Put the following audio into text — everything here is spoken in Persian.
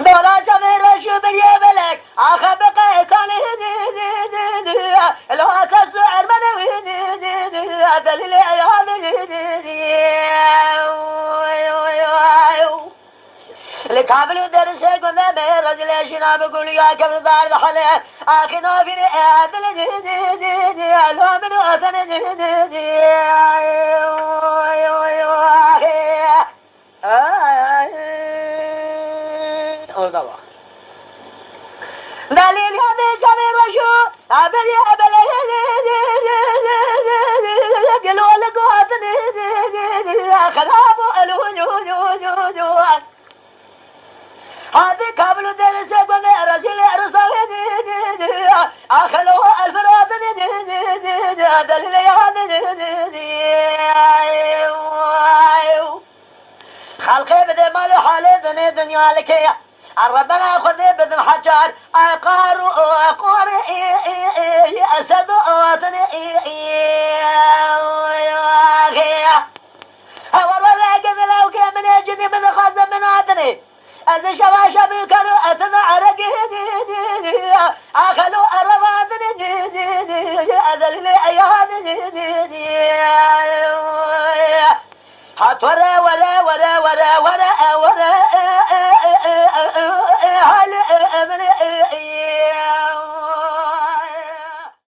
دولا شمير شو بلي بلك آخر بقى تاني لو أكسر منوي دليل يا لكابل درس قلنا برجل شنا بقول يا كبر دار دخله آخنا في أدل لو من أثن دليل هذا شمير شو أبلي قالوا لك خراب هذه قبل درس قلنا رجل رسول أخلوا الفراد دليل خلقي بدي مالو حالي دنيا لكي ربنا خذي بدن حجار أقار أسد وطني ولا كذا لو كان من يجني من خازن من عدني أذ شواشة بكرو أتنا عرقي أخلو أربادني أذل لي أيهاني هاتوري